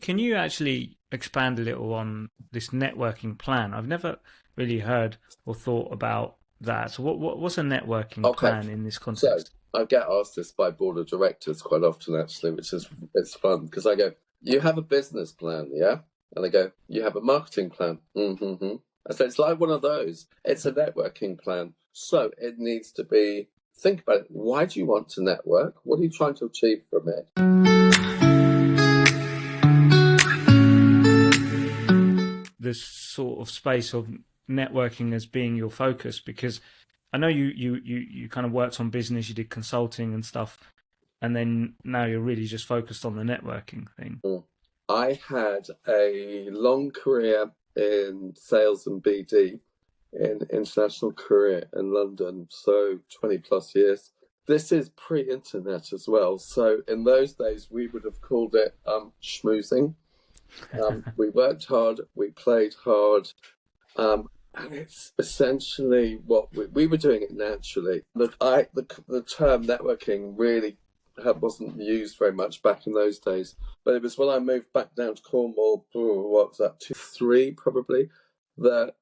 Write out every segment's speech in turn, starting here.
can you actually expand a little on this networking plan? I've never really heard or thought about that. So what's a networking Okay, plan in this so context? I get asked this by board of directors quite often, actually, which is it's fun because I go, "You have a business plan, yeah?" And they go, "You have a marketing plan." Mm-hmm. So it's like one of those. It's a networking plan. So it needs to be, think about it. Why do you want to network? What are you trying to achieve from it? This sort of space of networking as being your focus, because I know you kind of worked on business, you did consulting and stuff, and then now you're really just focused on the networking thing. I had a long career in sales and BD in international career in London, so 20 plus years. This is pre-internet as well. So in those days, we would have called it schmoozing. We worked hard, we played hard, and it's essentially what we were doing it naturally. The term networking really wasn't used very much back in those days. But it was when I moved back down to Cornwall, what was that, 2003 probably, that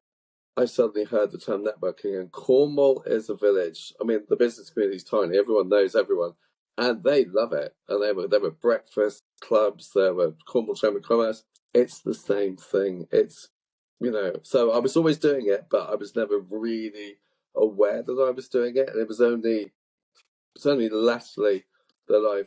I suddenly heard the term networking. And Cornwall is a village. I mean, the business community is tiny. Everyone knows everyone. And they love it. And there were breakfast clubs. There were Cornwall Chamber of Commerce. It's the same thing. So I was always doing it, but I was never really aware that I was doing it. And it was only latterly that I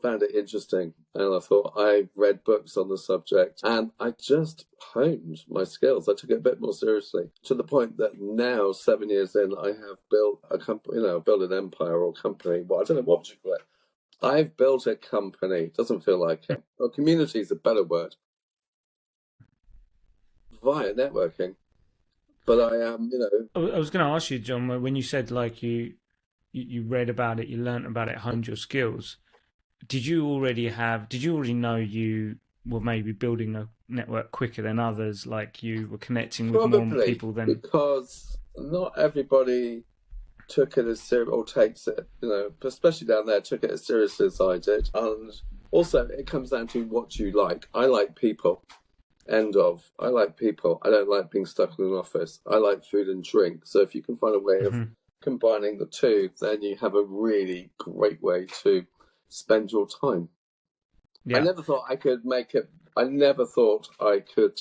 found it interesting, and I thought I read books on the subject, and I just honed my skills. I took it a bit more seriously to the point that now, 7 years in, I have built a company. Built an empire or company. Well, I don't know what you call it. I've built a company. Doesn't feel like it. Well, community is a better word. Via networking, but I am, I was going to ask you, John, when you said like you read about it, you learnt about it, honed your skills. Did you already know you were maybe building a network quicker than others? Like you were connecting with more probably people than. because not everybody took it as serious or takes it, especially down there, took it as seriously as I did. And also, it comes down to what you like. I like people. End of. I like people. I don't like being stuck in an office. I like food and drink. So if you can find a way of combining the two, then you have a really great way to spend your time. I Yeah. never thought I could make it. I never thought I could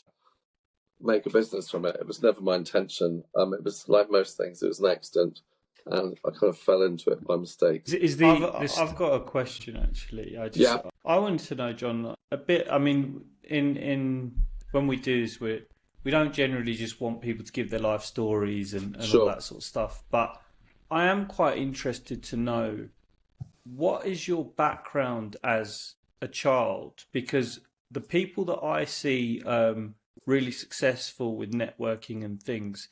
make a business from it. It was never my intention. It was like most things. It was an accident, and I kind of fell into it by mistake. Is I've the this I've got a question actually. Yeah, I wanted to know, John, a bit. I mean, in when we do this, we don't generally just want people to give their life stories and all sure. that sort of stuff. But I am quite interested to know what is your background as a child? Because the people that I see really successful with networking and things,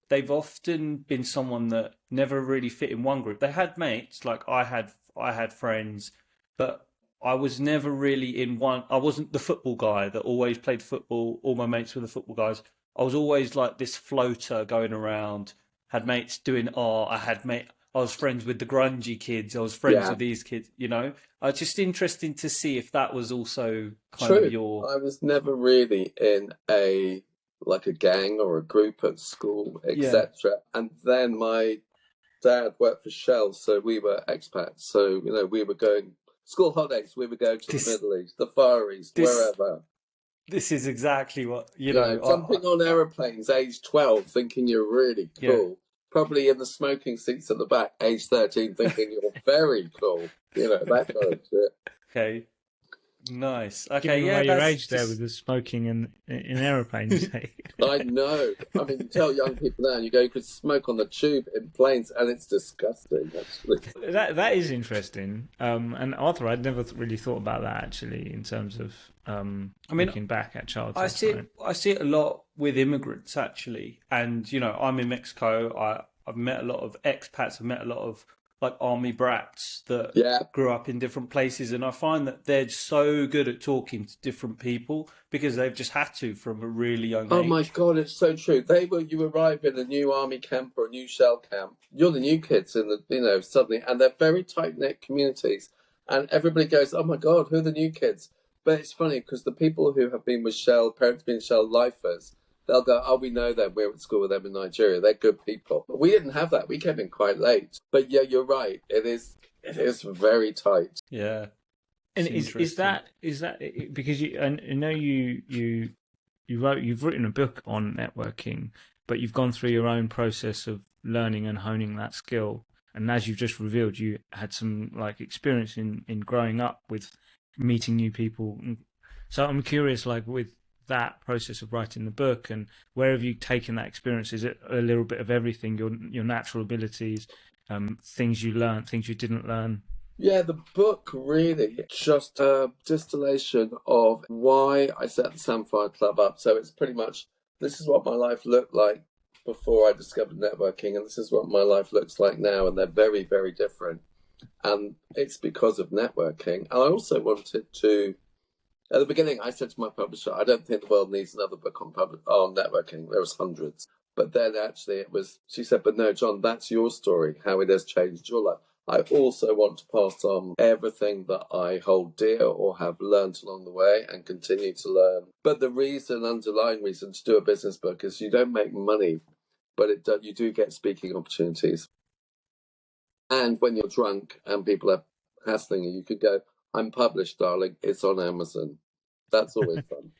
they've often been someone that never really fit in one group. They had mates, like I had friends, but I was never really in one. I wasn't the football guy that always played football. All my mates were the football guys. I was always like this floater going around. Had mates doing art. I was friends with the grungy kids. I was friends Yeah, with these kids. It's just interesting to see if that was also kind of true. your. I was never really in a gang or a group at school, Yeah. etc. And then my dad worked for Shell, so we were expats. So we were going school holidays. We would go to the This Middle East, the Far East, this wherever. this is exactly what you know. Jumping on aeroplanes, age 12, thinking you're really Yeah. cool. Probably in the smoking seats at the back, age 13, thinking you're very cool. That kind of shit. Okay. Nice. Okay. giving Yeah. away your That's age there with just. the smoking and in aeroplanes? I know. I mean, you tell young people now, you could smoke on the tube in planes, and it's disgusting, actually. That is interesting. And Arthur, I'd never really thought about that actually in terms of I mean, looking back at childhood. I see it a lot with immigrants actually, and I'm in Mexico. I've met a lot of expats. I've met a lot of like army brats that Yeah. grew up in different places, and I find that they're so good at talking to different people because they've just had to from a really young Oh age. my God, it's so true. You arrive in a new army camp or a new shell camp. You're the new kids suddenly, and they're very tight knit communities. And everybody goes, "Oh my God, who are the new kids?" But it's funny because the people who have been with Shell, parents been Shell lifers, they'll go, oh, we know them. We're at school with them in Nigeria. They're good people. But we didn't have that. We came in quite late. But yeah, you're right. It is very tight. Yeah. And It's is that because I know you've written a book on networking, but you've gone through your own process of learning and honing that skill. And as you've just revealed, you had some like experience in growing up with meeting new people. So I'm curious, like with that process of writing the book, and where have you taken that experience? Is it a little bit of everything? Your natural abilities, things you learned, things you didn't learn. Yeah, the book really just a distillation of why I set the Samphire Club up. So it's pretty much, this is what my life looked like before I discovered networking, and this is what my life looks like now, and they're very, very different. And it's because of networking. And I also wanted to, at the beginning, I said to my publisher, I don't think the world needs another book on networking. There was hundreds. But then actually she said, but no, John, that's your story, how it has changed your life. I also want to pass on everything that I hold dear or have learned along the way and continue to learn. But the underlying reason to do a business book is you don't make money, but you do get speaking opportunities. And when you're drunk and people are hassling you, you could go, I'm published, darling. It's on Amazon. That's always fun.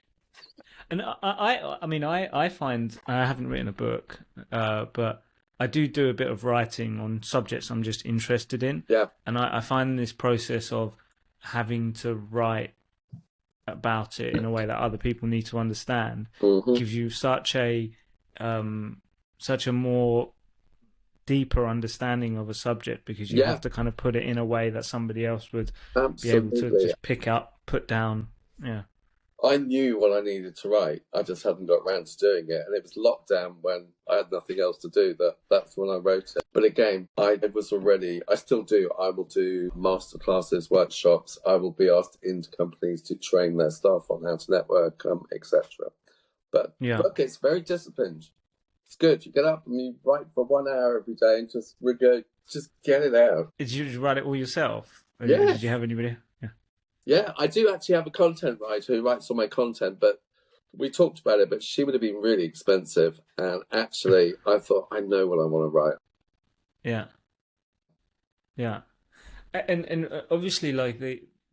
And I mean, I find I haven't written a book, but I do a bit of writing on subjects I'm just interested in. Yeah. And I find this process of having to write about it in a way that other people need to understand gives you such a more deeper understanding of a subject, because you have to kind of put it in a way that somebody else would be able to just pick up, put down. Yeah. I knew what I needed to write. I just hadn't got around to doing it. And it was lockdown when I had nothing else to do. That's when I wrote it. But again, I still do. I will do masterclasses, workshops. I will be asked into companies to train their staff on how to network, etc. But book, it's very disciplined. It's good. You get up and you write for 1 hour every day and just get it out. Did you write it all yourself? Yeah. Did you have anybody? Yeah, I do actually have a content writer who writes all my content, but we talked about it, but she would have been really expensive. And actually, I thought, I know what I want to write. Yeah. Yeah. And obviously, like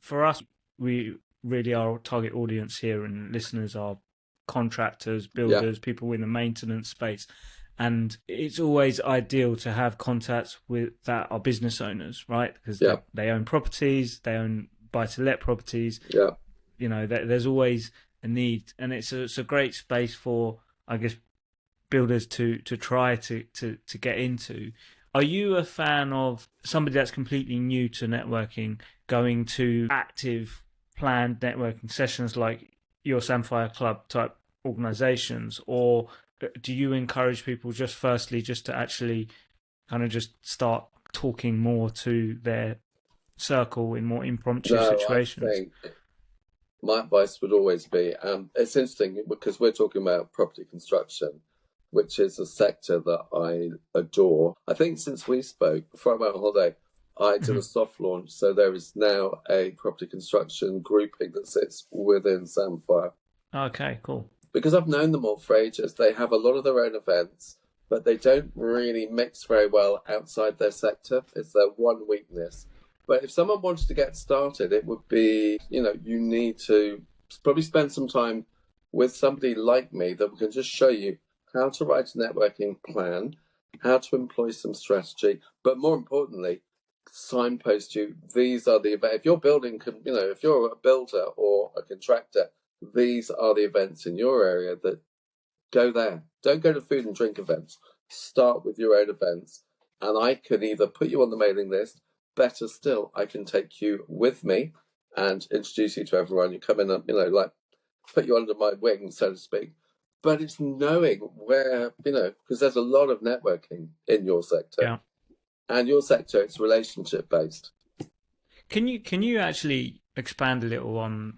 for us, we really our target audience here and listeners are contractors, builders, people in the maintenance space. And it's always ideal to have contacts that are business owners, right? Because they own properties, they own buy-to-let properties. Yeah. You know, there's always a need, and it's a great space for, I guess, builders to try to get into. Are you a fan of somebody that's completely new to networking going to active planned networking sessions like your Samphire Club type organizations, or do you encourage people just to actually kind of just start talking more to their circle in more impromptu situations? I think my advice would always be, it's interesting because we're talking about property construction, which is a sector that I adore. I think since we spoke, before I went on holiday, I did a soft launch. So there is now a property construction grouping that sits within Samphire. Okay, cool. Because I've known them all for ages. They have a lot of their own events, but they don't really mix very well outside their sector. It's their one weakness. But if someone wanted to get started, it would be, you need to probably spend some time with somebody like me that can just show you how to write a networking plan, how to employ some strategy, but more importantly, signpost you. These are the events. If you're building, if you're a builder or a contractor, these are the events in your area that go there. Don't go to food and drink events. Start with your own events. And I can either put you on the mailing list. Better still, I can take you with me and introduce you to everyone. You come in and, put you under my wing, so to speak. But it's knowing where, because there's a lot of networking in your sector. Yeah. And your sector, it's relationship based. Can you actually expand a little on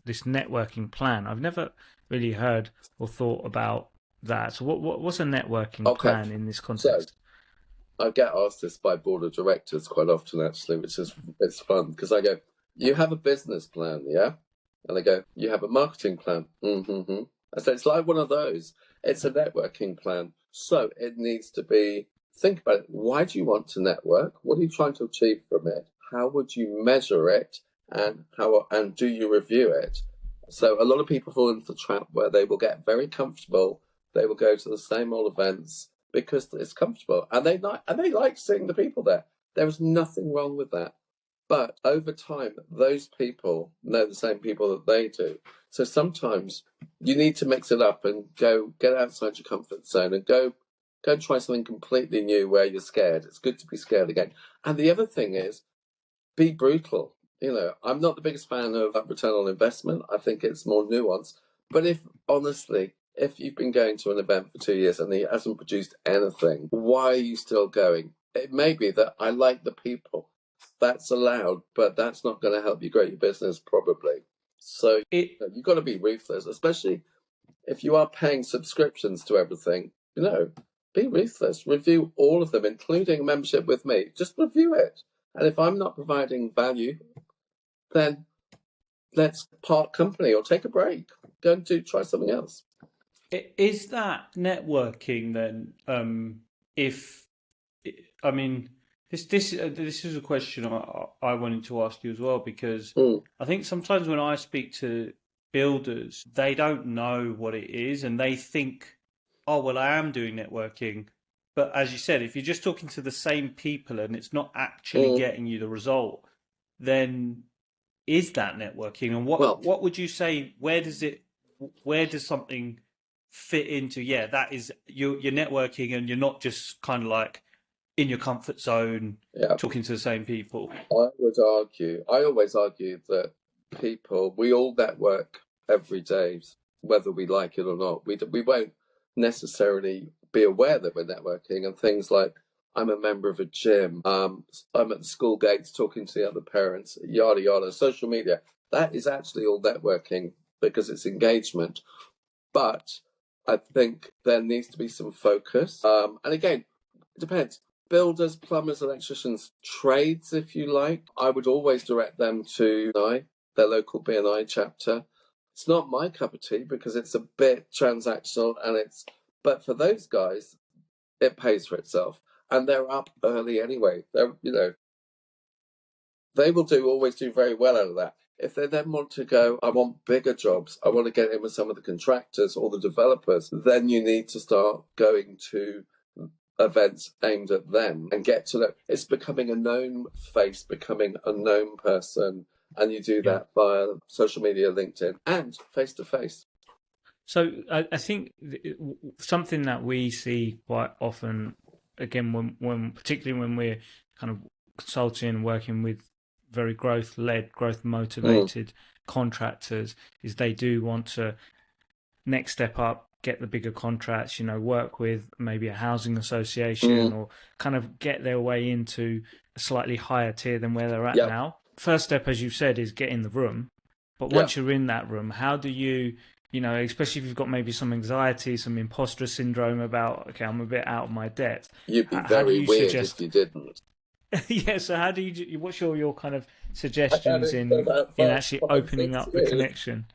this networking plan? I've never really heard or thought about that. So what's a networking plan in this context? So, I get asked this by board of directors quite often, actually, it's fun because I go, you have a business plan, yeah? And they go, you have a marketing plan. Mm-hmm. So it's like one of those. It's a networking plan. So it needs to be, think about it. Why do you want to network? What are you trying to achieve from it? How would you measure it? And do you review it? So a lot of people fall into the trap where they will get very comfortable. They will go to the same old events because it's comfortable, and they like seeing the people there. There is nothing wrong with that. But over time, those people know the same people that they do. So sometimes you need to mix it up and go get outside your comfort zone and go and try something completely new where you're scared. It's good to be scared again. And the other thing is, be brutal. I'm not the biggest fan of return on investment. I think it's more nuanced. But if you've been going to an event for 2 years and it hasn't produced anything, why are you still going? It may be that I like the people. That's allowed, but that's not going to help you grow your business, probably. So you've got to be ruthless, especially if you are paying subscriptions to everything. Be ruthless. Review all of them, including membership with me. Just review it. And if I'm not providing value, then let's part company or take a break. Go and try something else. Is that networking then? If I mean, this is a question I wanted to ask you as well, because I think sometimes when I speak to builders, they don't know what it is and they think, oh, well, I am doing networking. But as you said, if you're just talking to the same people and it's not actually getting you the result, then is that networking? And what would you say? Where does something fit into? Yeah, that is you're networking, and you're not just kind of like in your comfort zone, talking to the same people. I always argue that we all network every day, whether we like it or not. We won't necessarily be aware that we're networking, and things like, I'm a member of a gym, I'm at the school gates talking to the other parents, yada yada. Social media, that is actually all networking because it's engagement. But I think there needs to be some focus. And again, it depends. Builders, plumbers, electricians, trades, if you like, I would always direct them to their local BNI chapter. It's not my cup of tea because it's a bit transactional, but for those guys, it pays for itself. And they're up early anyway. They will always do very well out of that. If they then want to go, I want bigger jobs, I want to get in with some of the contractors or the developers, then you need to start going to events aimed at them and get to know. It's becoming a known face, becoming a known person, and you do that via social media, LinkedIn, and face to face. So I think something that we see quite often, again, when particularly when we're kind of consulting and working with very growth-led, growth-motivated contractors, is they do want to next step up, get the bigger contracts, work with maybe a housing association or kind of get their way into a slightly higher tier than where they're at now. First step, as you said, is get in the room. But once you're in that room, how do you, especially if you've got maybe some anxiety, some imposter syndrome about, okay, I'm a bit out of my depth. You'd be very weird if you didn't. Yeah, so how do you, what's your kind of suggestions in actually opening up the connection?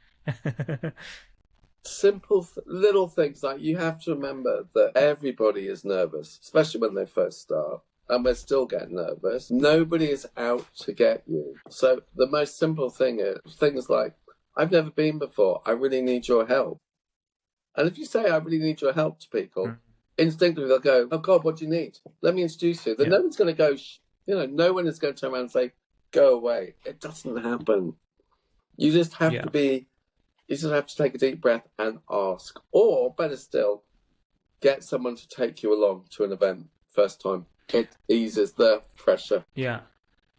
Simple little things, like you have to remember that everybody is nervous, especially when they first start, and we're still getting nervous. Nobody is out to get you. So the most simple thing is things like, I've never been before, I really need your help. And if you say, I really need your help to people, instinctively they'll go, oh God, what do you need? Let me introduce you. Then no one's going to go, no one is going to turn around and say, go away. It doesn't happen. You just have you just have to take a deep breath and ask. Or better still, get someone to take you along to an event first time. It eases the pressure. Yeah.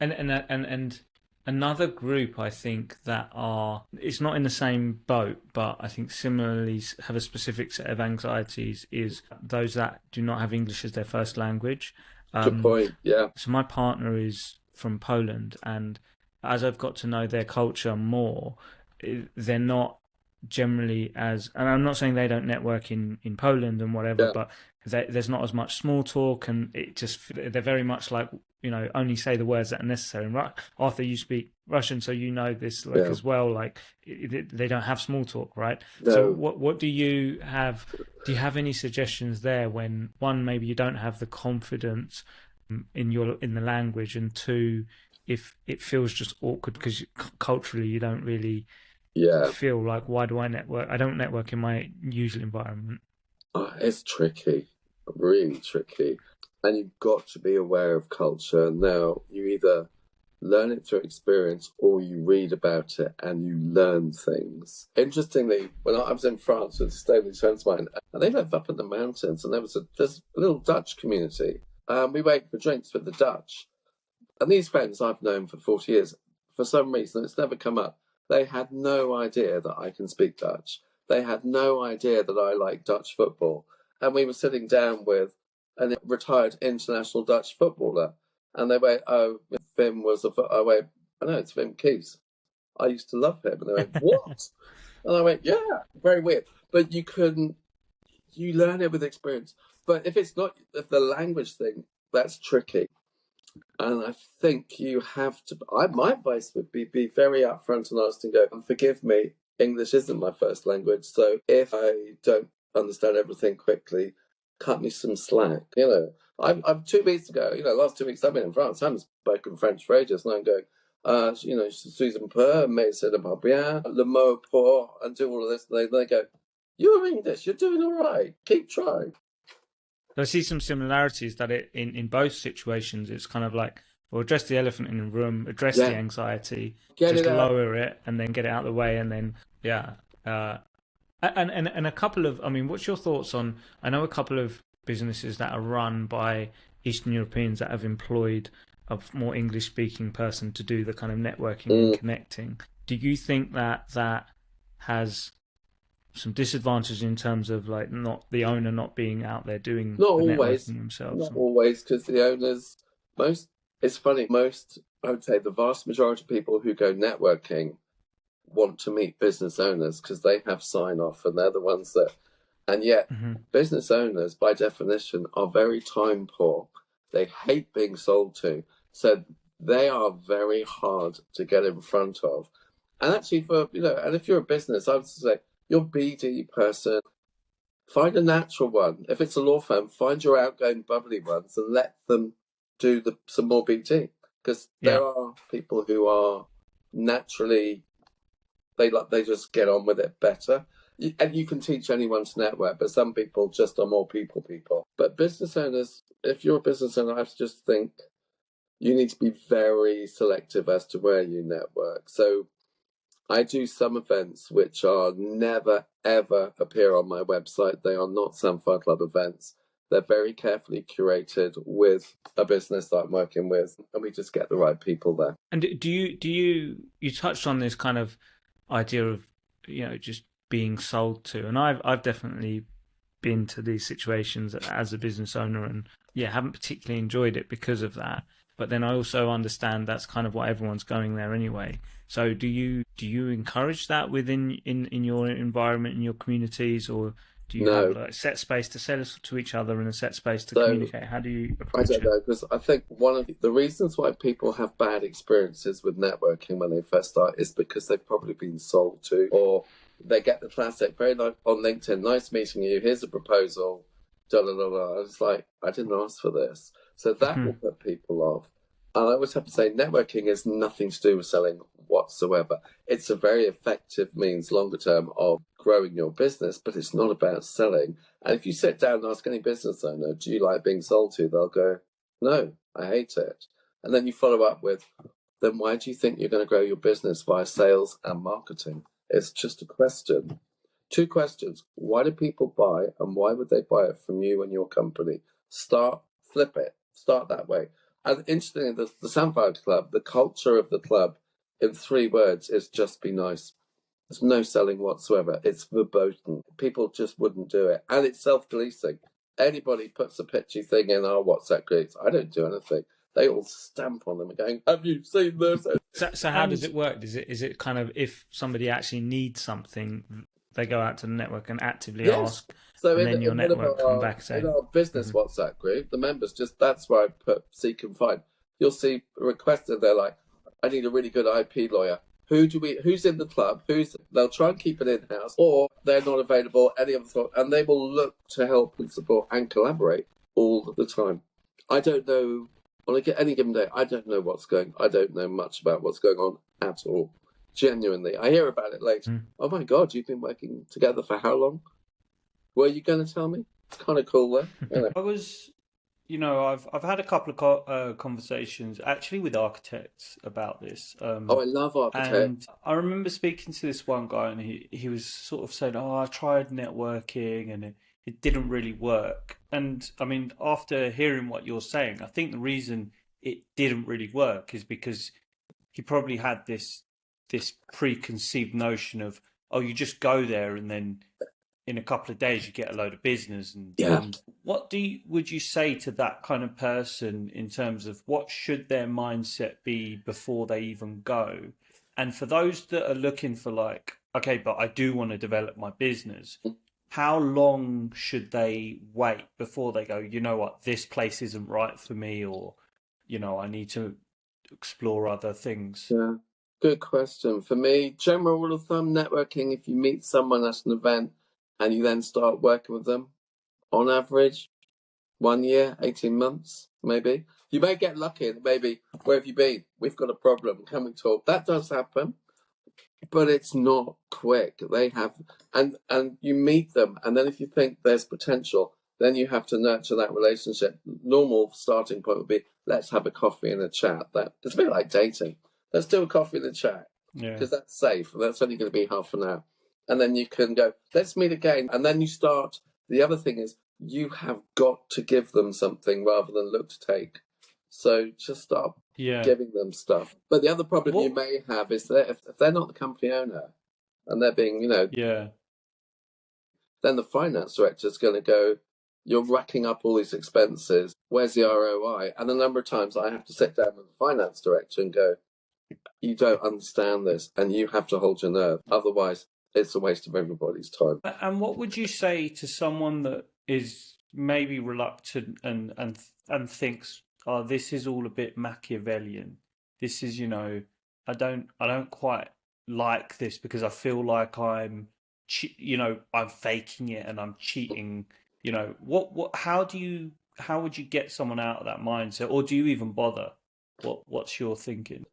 And another group, I think, it's not in the same boat, but I think similarly have a specific set of anxieties, is those that do not have English as their first language. Good point, yeah. So my partner is from Poland, and as I've got to know their culture more, they're not generally as, and I'm not saying they don't network in Poland and whatever, Yeah, but there's not as much small talk, and it just, they're very much like, only say the words that are necessary. And Arthur, you speak Russian, so you know this like yeah. as well. Like they don't have small talk, right? So No, what do you have? Do you have any suggestions there when, one, maybe you don't have the confidence in the language, and two, if it feels just awkward because culturally you don't really yeah. feel like, why do I network? I don't network in my usual environment. It's tricky, really tricky. And you've got to be aware of culture. Now, you either learn it through experience or you read about it and you learn things. Interestingly, when I was in France with stable friends of mine, and they live up in the mountains, and there's a little Dutch community. We went for drinks with the Dutch. And these friends I've known for 40 years, for some reason, it's never come up. They had no idea that I can speak Dutch. They had no idea that I like Dutch football. And we were sitting down with a retired international Dutch footballer. And they went, oh, Wim was I went, I know, it's Wim Kies. I used to love him. And they went, what? And I went, yeah, very weird. But you learn it with experience. But if if the language thing, that's tricky. And I think you have to. My advice would be very upfront and honest and go, and forgive me, English isn't my first language. So if I don't understand everything quickly, cut me some slack. I'm 2 weeks ago, last 2 weeks I've been in France. I haven't spoken French for ages. And I'm going, Susan Per, mais c'est pas bien, le mot pour, and do all of this. And they go, you're English, you're doing all right. Keep trying. I see some similarities that in both situations, it's kind of like, well, address the elephant in the room, address the anxiety, Get just it out. lower it, and then get it out of the way, and then and a couple of, I mean, what's your thoughts on? I know a couple of businesses that are run by Eastern Europeans that have employed a more English speaking person to do the kind of networking and connecting. Do you think that has some disadvantages in terms of like not the owner not being out there doing Not the always, networking themselves? not always, because the owners, it's funny, I would say the vast majority of people who go networking want to meet business owners because they have sign off and they're the ones that, and yet business owners by definition are very time poor. They hate being sold to. So they are very hard to get in front of. And actually and if you're a business, I would say your BD person, find a natural one. If it's a law firm, find your outgoing, bubbly ones and let them do some more BD. Because there are people who are naturally, they just get on with it better. And you can teach anyone to network, but some people just are more people. But business owners, if you're a business owner, I have to just think you need to be very selective as to where you network. So I do some events which are never, ever appear on my website. They are not Samphire Club events. They're very carefully curated with a business that I'm working with, and we just get the right people there. And you touched on this kind of idea of, just being sold to, and I've definitely been to these situations as a business owner, and haven't particularly enjoyed it because of that. But then I also understand that's kind of what everyone's going there anyway. So do you encourage that within in your environment, in your communities, or do you have like a set space to sell to each other and a set space to communicate? How do you approach it? I don't know, because I think one of the reasons why people have bad experiences with networking when they first start is because they've probably been sold to, or they get the classic, very like on LinkedIn, nice meeting you, here's a proposal, da da da da. It's like, I didn't ask for this. So that will put people off. And I always have to say, networking has nothing to do with selling whatsoever. It's a very effective means, longer term, of growing your business, but it's not about selling. And if you sit down and ask any business owner, do you like being sold to? They'll go, no, I hate it. And then you follow up with, then why do you think you're going to grow your business via sales and marketing? It's just a question. 2 questions. Why do people buy, and why would they buy it from you and your company? Flip it. Start that way. And interestingly, the Samphire Club, the culture of the club, in 3 words, is just be nice. There's no selling whatsoever. It's verboten. People just wouldn't do it. And it's self-policing. Anybody puts a pitchy thing in our WhatsApp groups, I don't do anything. They all stamp on them and going, have you seen this? So how does it work? Is it kind of, if somebody actually needs something, they go out to the network and actively Yes. ask, So and then your in one of network come our back and in say, our business mhm. WhatsApp group, the members just that's where I put seek and find. You'll see requests that they're like, I need a really good IP lawyer. Who's in the club? They'll try and keep it in house, or they're not available, any other thought, and they will look to help and support and collaborate all the time. I don't know on any given day, I don't know I don't know much about what's going on at all. Genuinely. I hear about it later. Oh my God, you've been working together for how long? Were you going to tell me? It's kind of cool, though. You know. I was, I've had a couple of conversations actually with architects about this. Oh, I love architects. And I remember speaking to this one guy, and he was sort of saying, "Oh, I tried networking, and it didn't really work." And I mean, after hearing what you're saying, I think the reason it didn't really work is because he probably had this preconceived notion of, oh, you just go there and then in a couple of days you get a load of business. and Yeah. and what would you say to that kind of person in terms of what should their mindset be before they even go? And for those that are looking for, like, okay, but I do want to develop my business, how long should they wait before they go, you know what, this place isn't right for me, or I need to explore other things? Yeah. Good question. For me, general rule of thumb, networking, if you meet someone at an event and you then start working with them, on average, 1 year, 18 months, maybe. You may get lucky and maybe, where have you been? We've got a problem. Can we talk? That does happen. But it's not quick. They have, and you meet them, and then if you think there's potential, then you have to nurture that relationship. Normal starting point would be, let's have a coffee and a chat. That it's a bit like dating. Let's do a coffee and a chat Yeah. because that's safe. That's only going to be half an hour, and then you can go, let's meet again, and then you start. The other thing is you have got to give them something rather than look to take. So just start Yeah. giving them stuff. But the other problem you What? may have is that if they're not the company owner and they're being, Yeah. then the finance director is going to go, you're racking up all these expenses. Where's the ROI? And a number of times I have to sit down with the finance director and go, you don't understand this and you have to hold your nerve. Otherwise, it's a waste of everybody's time. And what would you say to someone that is maybe reluctant and thinks, "Oh, this is all a bit Machiavellian. This is, I don't quite like this because I feel like I'm faking it and I'm cheating." How would you get someone out of that mindset, or do you even bother? What's your thinking?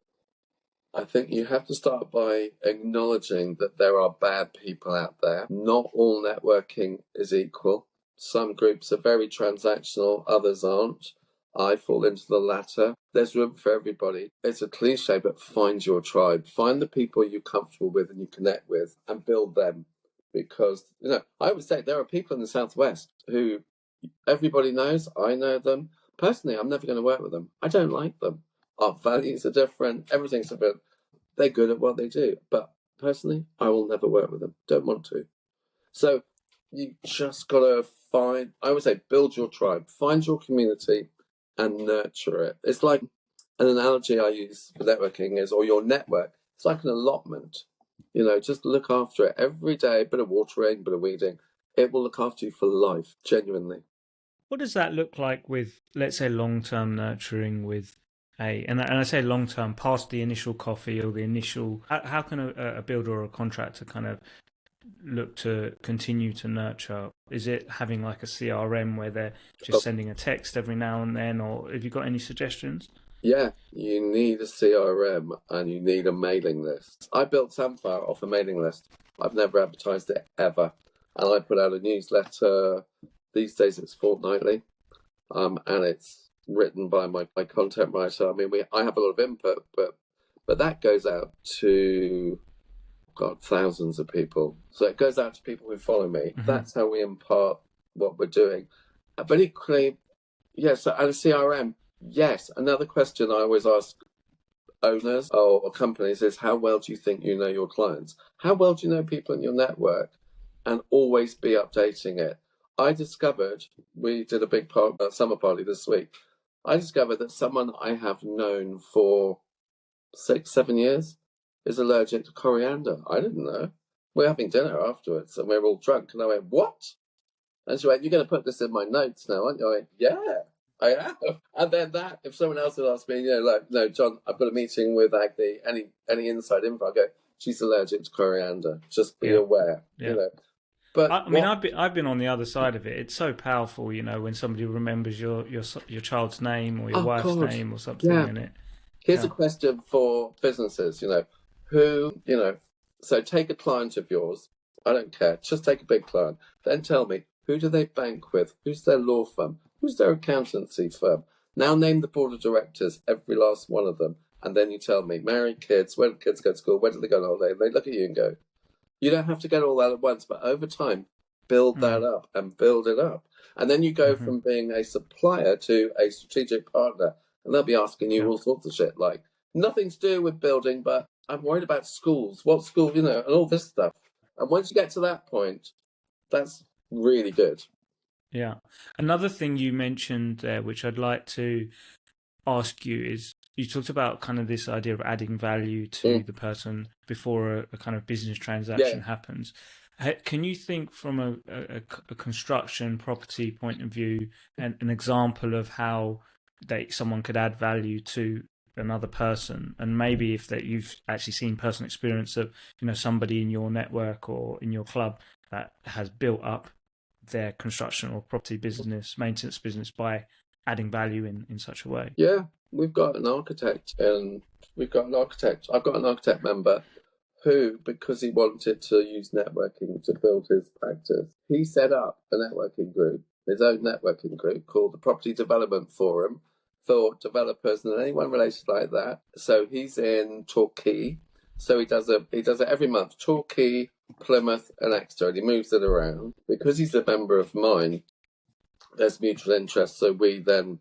I think you have to start by acknowledging that there are bad people out there. Not all networking is equal. Some groups are very transactional, others aren't. I fall into the latter. There's room for everybody. It's a cliche, but find your tribe. Find the people you're comfortable with and you connect with and build them. Because, I would say there are people in the Southwest who everybody knows. I know them. Personally, I'm never going to work with them. I don't like them. Our values are different. Everything's different. They're good at what they do. But personally, I will never work with them. Don't want to. So you just got to I would say, build your tribe, find your community and nurture it. It's like an analogy I use for networking is, or your network, it's like an allotment. Just look after it every day, a bit of watering, a bit of weeding. It will look after you for life, genuinely. What does that look like with, let's say, long-term nurturing with and I say long-term, past the initial coffee or the initial, how can a builder or a contractor kind of look to continue to nurture? Is it having like a CRM where they're just sending a text every now and then, or have you got any suggestions? Yeah, you need a CRM and you need a mailing list. I built Samfire off a mailing list. I've never advertised it ever. And I put out a newsletter. These days it's fortnightly. And it's written by my content writer. I mean, I have a lot of input, but that goes out to, God, thousands of people. So it goes out to people who follow me. Mm-hmm. That's how we impart what we're doing. But equally, yes, and a CRM. Yes, another question I always ask owners or companies is, how well do you think you know your clients? How well do you know people in your network? And always be updating it. I discovered, we did a big summer party this week. I discovered that someone I have known for 6, 7 years is allergic to coriander. I didn't know. we're having dinner afterwards and we're all drunk. And I went, what? And she went, you're going to put this in my notes now, aren't you? I went, yeah, I am. And then that, if someone else had asked me, like, no, John, I've got a meeting with Agni, any inside info, I go, she's allergic to coriander. Just be aware, But I mean, I've been on the other side of it. It's so powerful, when somebody remembers your child's name or your wife's name or something in it. Here's a question for businesses, so take a client of yours. I don't care. Just take a big client. Then tell me, who do they bank with? Who's their law firm? Who's their accountancy firm? Now name the board of directors, every last one of them. And then you tell me, married, kids, where do kids go to school? Where do they go on holiday? And they look at you and go, you don't have to get all that at once, but over time, build that up and build it up. And then you go from being a supplier to a strategic partner. And they'll be asking you all sorts of shit, like nothing to do with building, but I'm worried about schools. What school, and all this stuff. And once you get to that point, that's really good. Yeah. Another thing you mentioned there, which I'd like to ask you, is you talked about kind of this idea of adding value to the person before a kind of business transaction happens. Can you think from a construction property point of view an example of how someone could add value to another person, and maybe if that you've actually seen personal experience of somebody in your network or in your club that has built up their construction or property business, maintenance business, by adding value in such a way? Yeah, we've got an architect, and I've got an architect member who, because he wanted to use networking to build his practice, he set up a networking group, his own networking group called the Property Development Forum for developers and anyone related like that. So he's in Torquay. So he does it every month, Torquay, Plymouth and Exeter, and he moves it around. Because he's a member of mine, there's mutual interest, so we then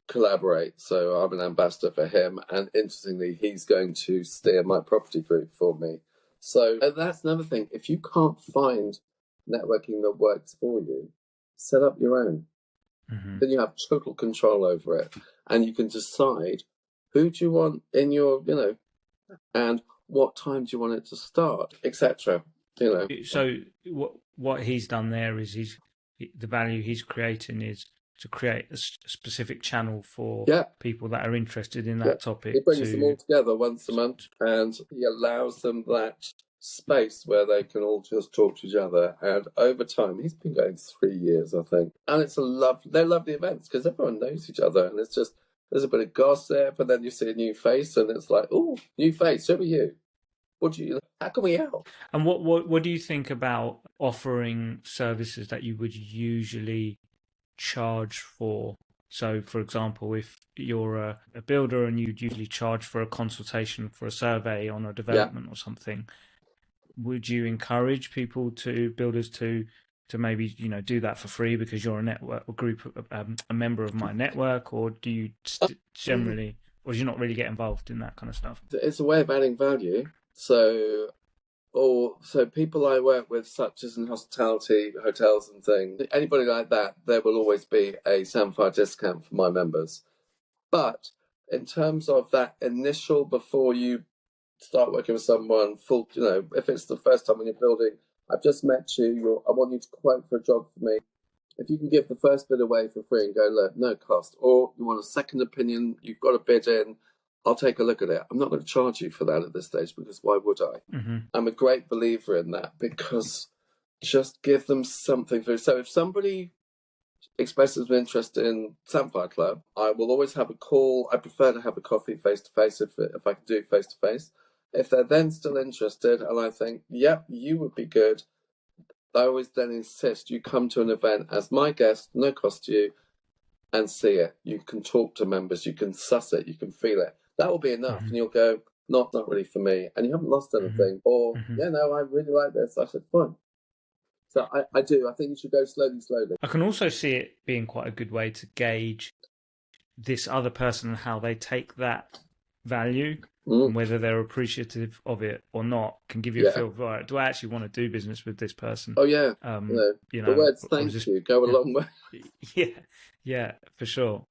collaborate. So I'm an ambassador for him, and interestingly, he's going to steer my property group for me. So that's another thing. If you can't find networking that works for you, set up your own. Then you have total control over it, and you can decide who do you want in your, and what time do you want it to start, etc. So what he's done there is the value he's creating is to create a specific channel for people that are interested in that topic. He brings them all together once a month, and he allows them that space where they can all just talk to each other. And over time, he's been going 3 years, I think, and they're lovely events because everyone knows each other, and it's just there's a bit of gossip, and then you see a new face, and it's like, oh, new face, who are you? How can we help? And what do you think about offering services that you would usually charge for? So, for example, if you're a builder and you'd usually charge for a consultation for a survey on a development or something, would you encourage builders to maybe do that for free because you're a member of my network, or do you generally, or do you not really get involved in that kind of stuff? It's a way of adding value. So people I work with, such as in hospitality, hotels and things, anybody like that, there will always be a Samphire discount for my members. But in terms of that initial, before you start working with someone, if it's the first time when you're building, I've just met you, I want you to quote for a job for me. If you can give the first bid away for free and go, look, no cost, or you want a second opinion, you've got a bid in, I'll take a look at it. I'm not going to charge you for that at this stage because why would I? I'm a great believer in that because just give them something. So if somebody expresses an interest in Samphire Club, I will always have a call. I prefer to have a coffee face-to-face if I can do it face-to-face. If they're then still interested and I think, yep, you would be good, I always then insist you come to an event as my guest, no cost to you, and see it. You can talk to members, you can suss it, you can feel it. That will be enough, and you'll go, not really for me, and you haven't lost anything. Or, I really like this. I said, fine. So I do. I think you should go slowly. I can also see it being quite a good way to gauge this other person and how they take that value, and whether they're appreciative of it or not, can give you a feel of, right, do I actually want to do business with this person? Oh, yeah. The words thank you go a long way. Yeah, for sure.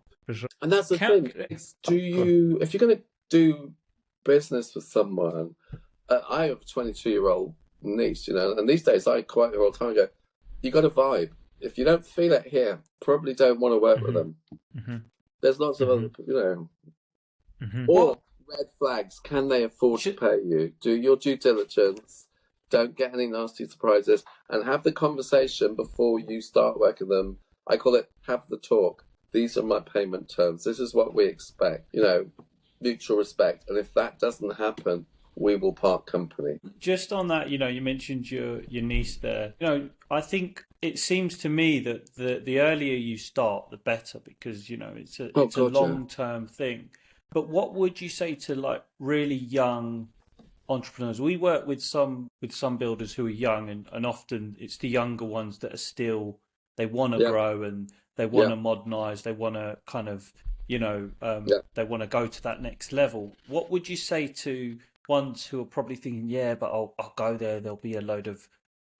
And that's the thing. If you're going to do business with someone, I have a 22-year-old niche, you know. And these days, I quite all the time go, you got a vibe. If you don't feel it here, probably don't want to work with them. There's lots of other, you know. Or red flags. Can they afford to pay you? Do your due diligence. Don't get any nasty surprises, and have the conversation before you start working them. I call it have the talk. These are my payment terms. This is what we expect. You know, mutual respect. And if that doesn't happen, we will part company. Just on that, you know, you mentioned your niece there. You know, I think it seems to me that the earlier you start, the better, because, you know, it's a long-term thing. But what would you say to like really young entrepreneurs? We work with some builders who are young, and often it's the younger ones that are still, they want to grow and they want to modernize, they want to kind of, you know, they want to go to that next level. What would you say to ones who are probably thinking, yeah, but I'll go there, there'll be a load of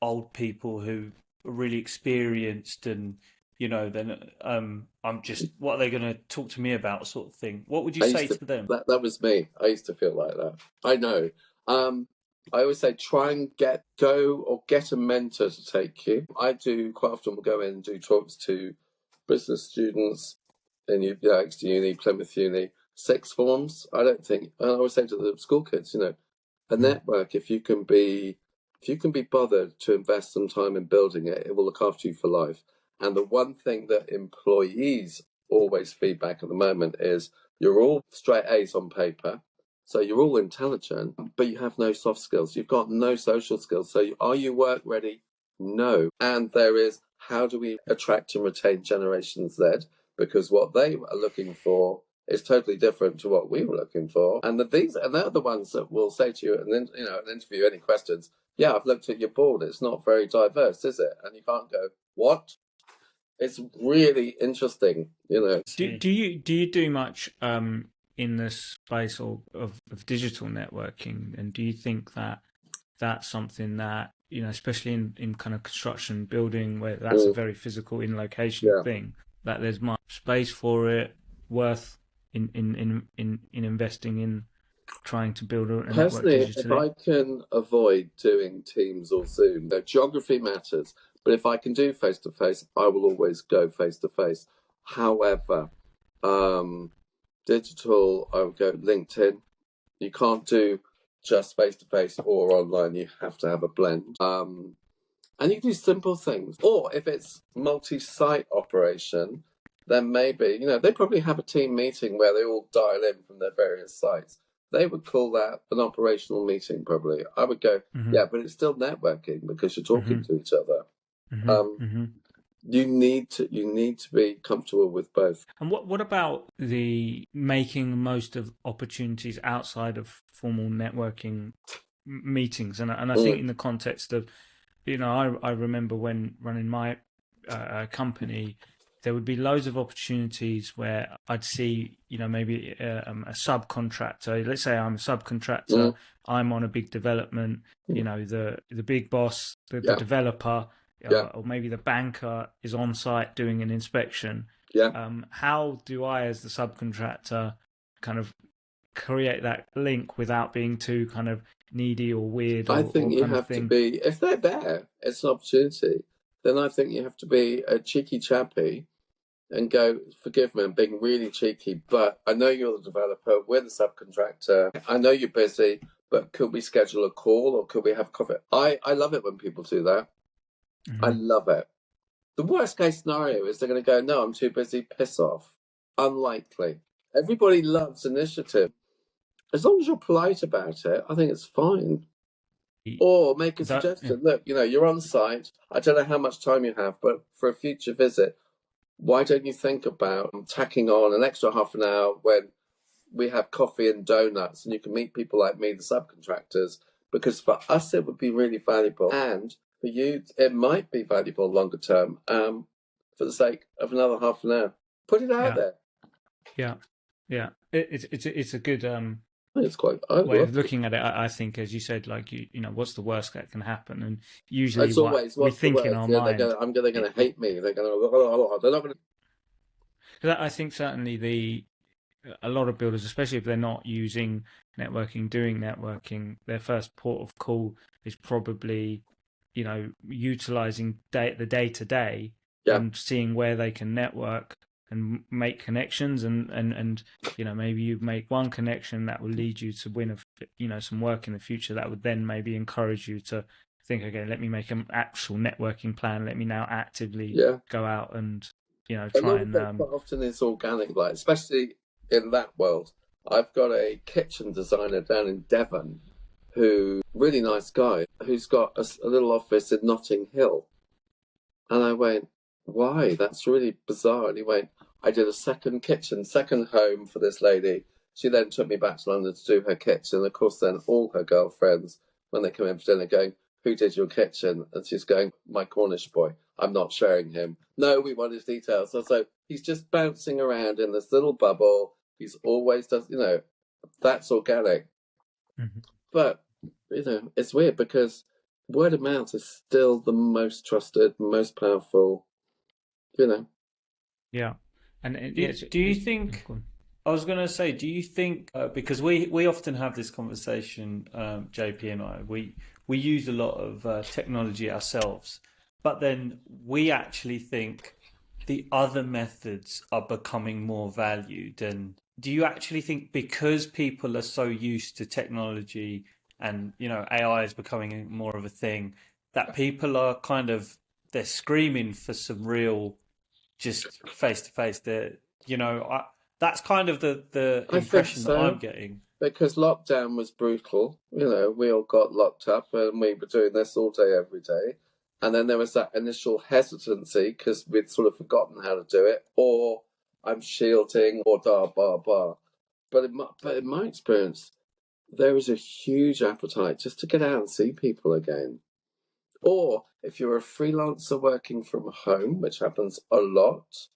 old people who are really experienced, and you know, then I'm just, what are they going to talk to me about, sort of thing? What would you say to them? That was me. I used to feel like that. I know. I always say try and get a mentor to take you. I do quite often. We'll go in and do talks to business students in Exeter Uni, Plymouth Uni, sixth forms. I always say to the school kids, you know, a network. If you can be bothered to invest some time in building it, it will look after you for life. And the one thing that employees always feedback at the moment is you're all straight A's on paper. So you're all intelligent, but you have no soft skills. You've got no social skills. So are you work ready? No. And there is, how do we attract and retain Generation Z? Because what they are looking for is totally different to what we were looking for. And they're the ones that will say to you, and then, you know, an interview, any questions? Yeah, I've looked at your board. It's not very diverse, is it? And you can't go, what? It's really interesting, you know. Do you do much in the space of digital networking, and do you think that that's something that, you know, especially in kind of construction building, where that's a very physical in location thing, that there's much space for it, worth in investing in trying to build a network Personally, digitally? if I can avoid doing Teams or Zoom, geography matters. But if I can do face-to-face, I will always go face-to-face. However, digital, I would go LinkedIn. You can't do just face-to-face or online. You have to have a blend. And you can do simple things. Or if it's multi-site operation, then maybe, you know, they probably have a team meeting where they all dial in from their various sites. They would call that an operational meeting, probably. I would go, yeah, but it's still networking because you're talking to each other. You need to be comfortable with both. And what about the making the most of opportunities outside of formal networking meetings? And I think in the context of, you know, I remember when running my company, there would be loads of opportunities where I'd see, you know, maybe a subcontractor. Let's say I'm a subcontractor. I'm on a big development. You know, the big boss, the developer, or maybe the banker is on site doing an inspection. How do I, as the subcontractor, kind of create that link without being too kind of needy or weird? I think you have to be, if they're there, it's an opportunity. Then I think you have to be a cheeky chappy and go, forgive me, I'm being really cheeky, but I know you're the developer, we're the subcontractor. I know you're busy, but could we schedule a call or could we have coffee? I love it when people do that. I love it. The worst case scenario is they're going to go, no, I'm too busy, piss off. Unlikely. Everybody loves initiative. As long as you're polite about it, I think it's fine. Or make a suggestion. Look, you know, you're on site. I don't know how much time you have, but for a future visit, why don't you think about tacking on an extra half an hour when we have coffee and donuts and you can meet people like me, the subcontractors, because for us it would be really valuable. And for you, it might be valuable longer term for the sake of another half an hour. Put it out there. Yeah. It's a good it's quite way of looking at it. I think, as you said, like you know, what's the worst that can happen? And usually, it's always we think in our mind, they're going to hate me. They're not going to. Because I think certainly a lot of builders, especially if they're not using networking, doing networking, their first port of call is probably, utilizing the day to day Yeah. and seeing where they can network and make connections, and maybe you make one connection that will lead you to win some work in the future that would then maybe encourage you to think, okay, let me make an actual networking plan. Let me now actively go out and try and quite often it's organic, like especially in that world. I've got a kitchen designer down in Devon, who really nice guy, who's got a little office in Notting Hill, and I went, why? That's really bizarre. And he went, I did a second home for this lady. She then took me back to London to do her kitchen. Of course, then all her girlfriends, when they come in for dinner, going, who did your kitchen? And she's going, my Cornish boy. I'm not sharing him. No, we want his details. So he's just bouncing around in this little bubble. He's always does, that's organic. Mm-hmm. But, it's weird because word of mouth is still the most trusted, most powerful, Yeah. And do you think, I was going to say, do you think, because we often have this conversation, JP and I, we use a lot of technology ourselves, but then we actually think the other methods are becoming more valued. And do you actually think because people are so used to technology and, AI is becoming more of a thing, that people are they're screaming for some real just face to face? That's kind of the impression that I'm getting. Because lockdown was brutal. We all got locked up and we were doing this all day, every day. And then there was that initial hesitancy because we'd sort of forgotten how to do it, or I'm shielding, or blah. But in my experience, there is a huge appetite just to get out and see people again. Or if you're a freelancer working from home, which happens a lot,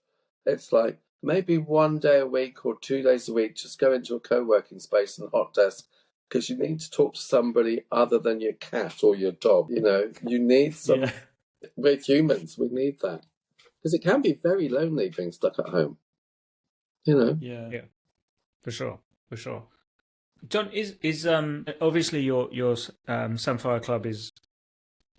it's like maybe 1 day a week or 2 days a week, just go into a co-working space and hot desk because you need to talk to somebody other than your cat or your dog. You need some. Yeah. We're humans. We need that because it can be very lonely being stuck at home. Yeah, for sure. John, is obviously your Sunfire Club is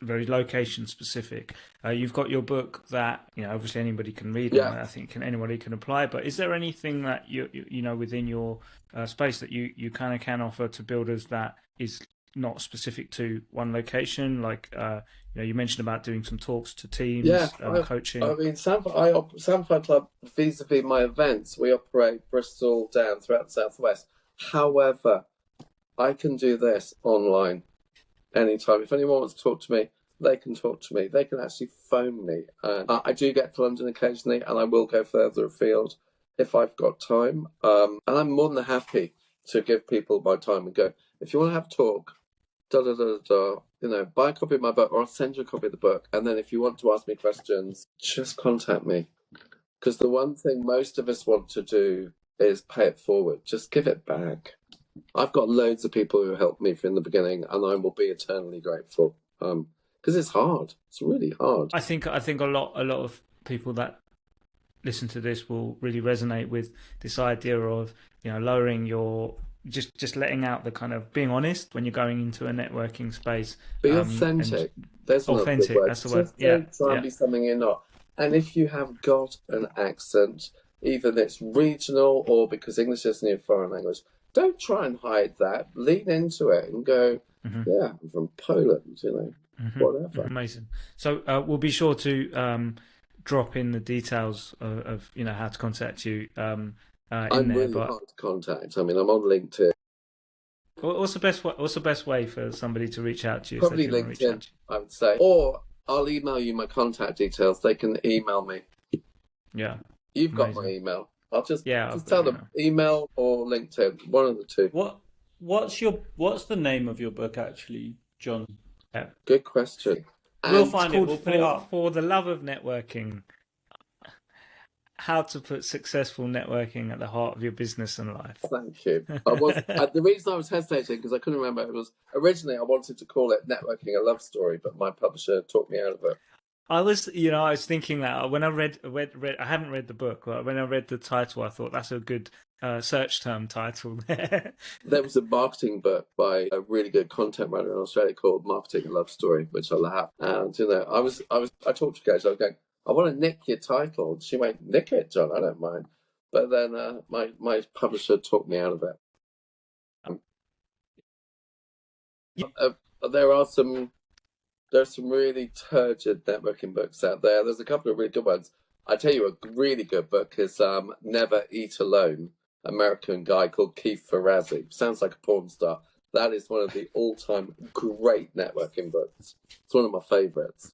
very location specific. You've got your book that obviously anybody can read, and I think anybody can apply. But is there anything that you within your space that you kind of can offer to builders that is not specific to one location? Like you mentioned about doing some talks to teams, coaching. I mean, Sunfire Club vis-a-vis my events, we operate Bristol down throughout the southwest. However, I can do this online anytime. If anyone wants to talk to me, they can talk to me. They can actually phone me. I do get to London occasionally, and I will go further afield if I've got time. And I'm more than happy to give people my time and go, if you want to have a talk, buy a copy of my book, or I'll send you a copy of the book. And then if you want to ask me questions, just contact me. Because the one thing most of us want to do is pay it forward. Just give it back. I've got loads of people who helped me from the beginning, and I will be eternally grateful. Because it's hard. It's really hard. I think a lot of people that listen to this will really resonate with this idea of lowering your just letting out the kind of being honest when you're going into a networking space. Be authentic. There's authentic. That's the word. Don't try and be something you're not. And if you have got an accent, either it's regional or because English isn't your foreign language, don't try and hide that. Lean into it and go, yeah, I'm from Poland, whatever. Amazing. So we'll be sure to drop in the details of how to contact you. I'm really hard to contact. I mean, I'm on LinkedIn. What's the best way for somebody to reach out to you? Probably LinkedIn, I would say. Or I'll email you my contact details. They can email me. Yeah. You've got my email. I'll just tell them email or LinkedIn, one of the two. What's the name of your book actually, John? Yeah. Good question. We'll find it. We'll put it up. For the love of networking. How to put successful networking at the heart of your business and life. Thank you. The reason I was hesitating because I couldn't remember, it was originally I wanted to call it Networking a Love Story, but my publisher talked me out of it. I was thinking that when I read, I hadn't read the book, but when I read the title, I thought that's a good search term title there. There was a marketing book by a really good content writer in Australia called Marketing a Love Story, which I have. And I talked to Gage. I was going, I want to nick your title. She went, nick it, John. I don't mind. But then my publisher talked me out of it. There's some really turgid networking books out there. There's a couple of really good ones. I tell you, a really good book is Never Eat Alone. American guy called Keith Ferrazzi. Sounds like a porn star. That is one of the all-time great networking books. It's one of my favourites.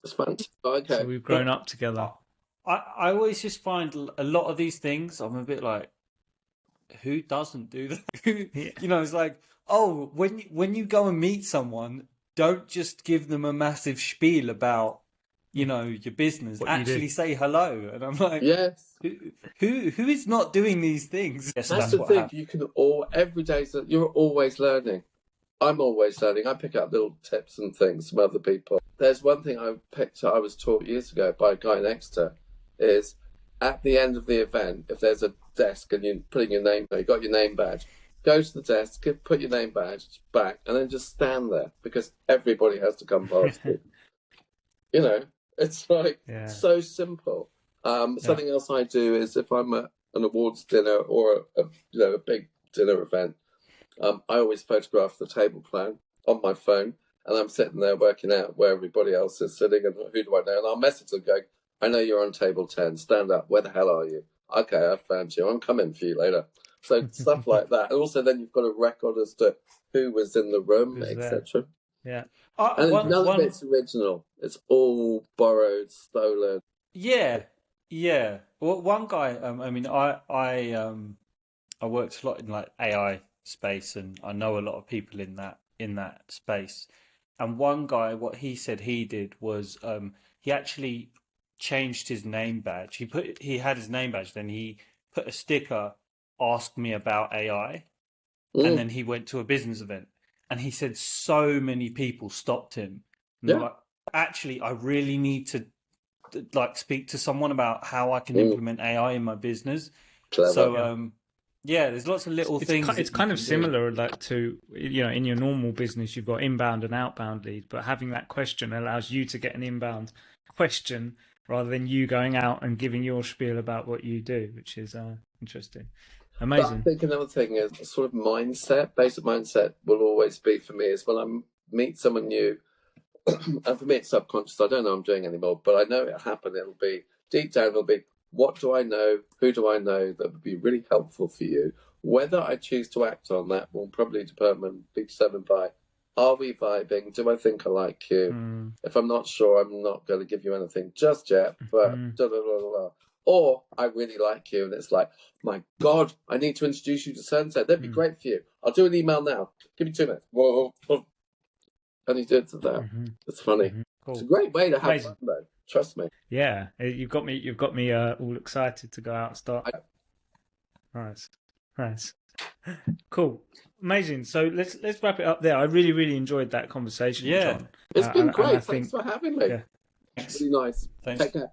It's fun. Okay. So we've grown up together. I always just find a lot of these things, I'm a bit like, who doesn't do that? Yeah. You know, it's like, oh, when you go and meet someone, don't just give them a massive spiel about, you know, your business. What you Actually do. say hello. And I'm like, Yes. who is not doing these things? Yes, That's the what thing. happened. You can every day, you're always learning. I'm always learning. I pick up little tips and things from other people. There's one thing I was taught years ago by a guy in Exeter, is at the end of the event, if there's a desk and you're putting your name there, you got your name badge, go to the desk, put your name badge back, and then just stand there, because everybody has to come past you. You know, it's like so simple. Something else I do is if I'm at an awards dinner or a big dinner event, I always photograph the table plan on my phone, and I'm sitting there working out where everybody else is sitting and who do I know, and I'll message them going, I know you're on table 10, stand up, where the hell are you? Okay, I found you, I'm coming for you later. So stuff like that. And also then you've got a record as to who was in the room, etc. Yeah. And none of it's original. It's all borrowed, stolen. Yeah. Well, one guy, I mean, I worked a lot in like AI space, and I know a lot of people in that space. And one guy, what he said he did was he actually changed his name badge. He had his name badge, then he put a sticker, "Ask me about AI," and then he went to a business event, and he said so many people stopped him. And they're like, actually, I really need to like speak to someone about how I can implement AI in my business. Clever. So there's lots of little things. It's kind of similar like to, you know, in your normal business you've got inbound and outbound leads, but having that question allows you to get an inbound question rather than you going out and giving your spiel about what you do, which is interesting. Amazing. But I think another thing is a sort of mindset, basic mindset will always be for me is when I meet someone new, and for me it's subconscious, I don't know I'm doing anymore, but I know it'll happen. It'll be deep down, it'll be, what do I know? Who do I know that would be really helpful for you? Whether I choose to act on that will probably be determined by, are we vibing? Do I think I like you? If I'm not sure, I'm not going to give you anything just yet, but da, da, da, da, da. Or I really like you, and it's like, my God, I need to introduce you to Sunset. That'd be great for you. I'll do an email now. Give me 2 minutes. Whoa. And he did that. It's funny. Cool. It's a great way to have fun, though. Trust me. Yeah, you've got me all excited to go out and start. Nice, cool, amazing. So let's wrap it up there. I really enjoyed that conversation. Yeah, John. It's been great. Thanks for having me. Yeah. It's really nice. Thanks. Take care.